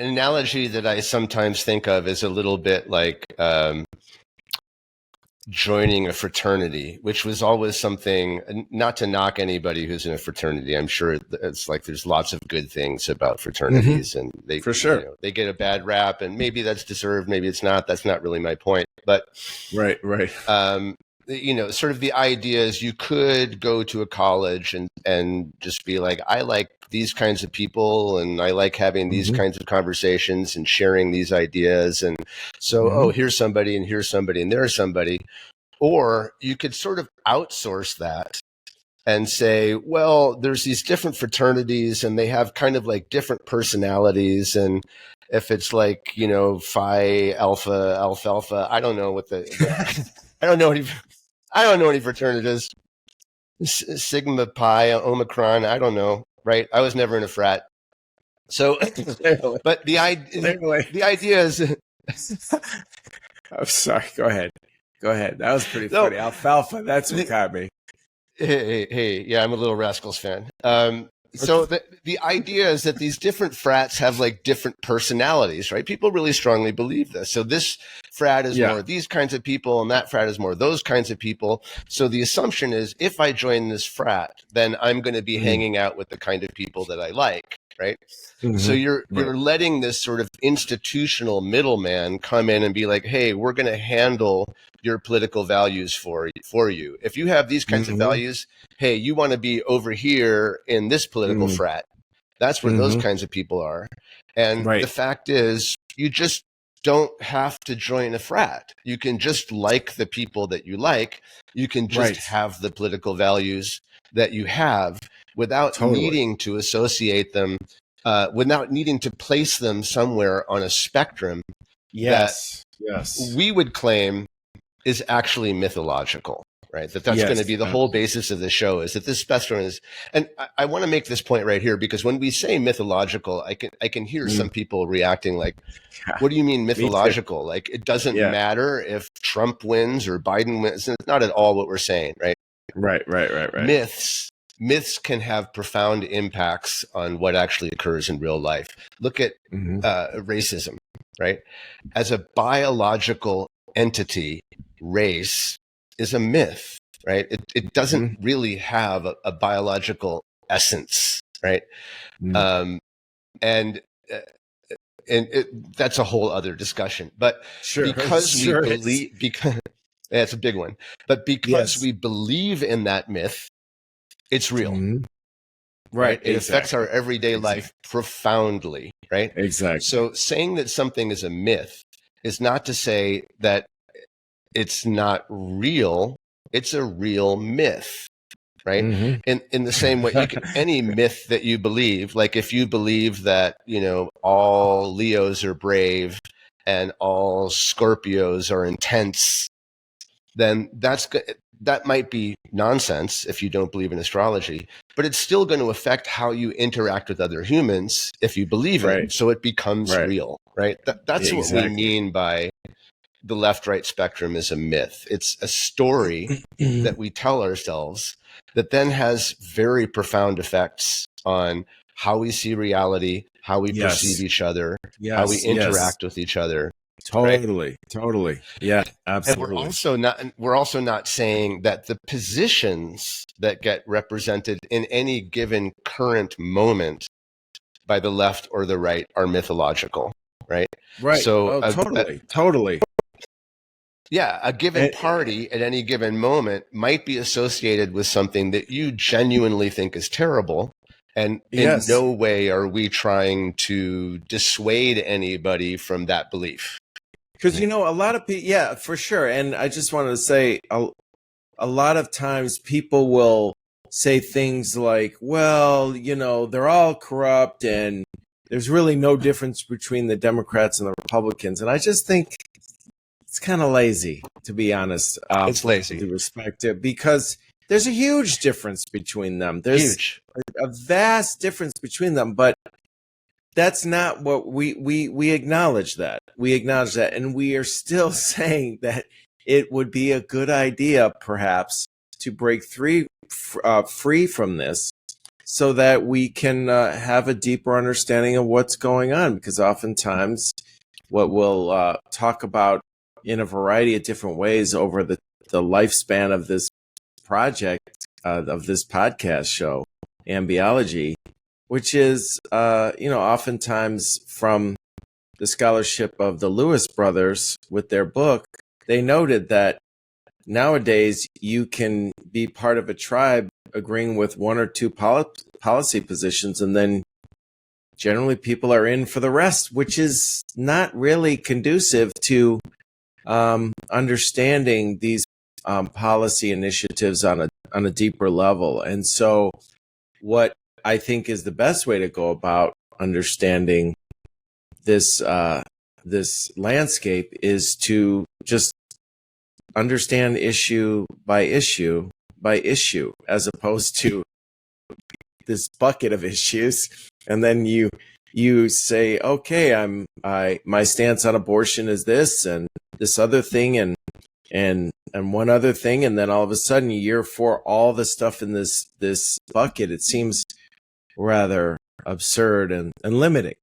an analogy that I sometimes think of is a little bit like joining a fraternity, which was always something, not to knock anybody who's in a fraternity. I'm sure it's like there's lots of good things about fraternities, and they, for sure, they get a bad rap, and maybe that's deserved, maybe it's not. That's not really my point. But right. Sort of the idea is you could go to a college and just be like, I like these kinds of people, and I like having these kinds of conversations and sharing these ideas. And so, here's somebody, and here's somebody, and there's somebody. Or you could sort of outsource that and say, well, there's these different fraternities, and they have kind of like different personalities. And if it's like, Phi Alpha, Alpha, I don't know what I don't know any fraternities. Sigma Pi, Omicron, I don't know, right? I was never in a frat. So, but the idea is... I'm sorry, go ahead. That was pretty funny. Alfalfa, that's what got me. Hey, yeah, I'm a little Rascals fan. So the idea is that these different frats have like different personalities, right? People really strongly believe this. So this frat is more these kinds of people, and that frat is more those kinds of people. So the assumption is, if I join this frat, then I'm going to be hanging out with the kind of people that I like, right? So you're letting this sort of institutional middleman come in and be like, hey, we're going to handle your political values for you. If you have these kinds of values, hey, you want to be over here in this political frat. That's where those kinds of people are. And the fact is, you just don't have to join a frat. You can just like the people that you like. You can just have the political values that you have without needing to associate them, without needing to place them somewhere on a spectrum that we would claim is actually mythological, right? That's going to be the whole basis of the show, is that this spectrum is, and I want to make this point right here, because when we say mythological, I can hear some people reacting like, what do you mean mythological? Like, it doesn't matter if Trump wins or Biden wins. It's not at all what we're saying, right? Right. Myths can have profound impacts on what actually occurs in real life. Look at racism, right? As a biological entity, race is a myth, right? It doesn't really have a biological essence, right? And that's a whole other discussion. But because we believe, it's a big one. But because we believe in that myth, it's real. Right? It affects our everyday life profoundly, right? Exactly. So saying that something is a myth is not to say that it's not real. It's a real myth, right? In the same way, any myth that you believe, like if you believe that, all Leos are brave and all Scorpios are intense, then that might be nonsense if you don't believe in astrology, but it's still going to affect how you interact with other humans if you believe in it. So it becomes real, right? That's what we mean by the left-right spectrum is a myth. It's a story that we tell ourselves that then has very profound effects on how we see reality, how we perceive each other, how we interact with each other. Totally. Yeah, absolutely. And we're also not saying that the positions that get represented in any given current moment by the left or the right are mythological, right? Right. So totally. Yeah, a given party at any given moment might be associated with something that you genuinely think is terrible. And in no way are we trying to dissuade anybody from that belief. Because, a lot of people, for sure. And I just wanted to say a lot of times people will say things like, well, they're all corrupt and there's really no difference between the Democrats and the Republicans. And I just think it's kind of lazy, to be honest. It's lazy. To respect it, because there's a huge difference between them. There's a vast difference between them, but that's not what we acknowledge that. We acknowledge that, and we are still saying that it would be a good idea, perhaps, to break free from this so that we can have a deeper understanding of what's going on. Because oftentimes what we'll talk about in a variety of different ways over the lifespan of this project, of this podcast show, Ambiology, which is, oftentimes from the scholarship of the Lewis brothers with their book, they noted that nowadays you can be part of a tribe agreeing with one or two policy positions, and then generally people are in for the rest, which is not really conducive to understanding these policy initiatives on a deeper level. And so what I think is the best way to go about understanding this this landscape is to just understand issue by issue by issue, as opposed to this bucket of issues, and then you say, okay, my stance on abortion is this and this other thing and one other thing, and then all of a sudden you're for all the stuff in this bucket. It seems rather absurd and limiting.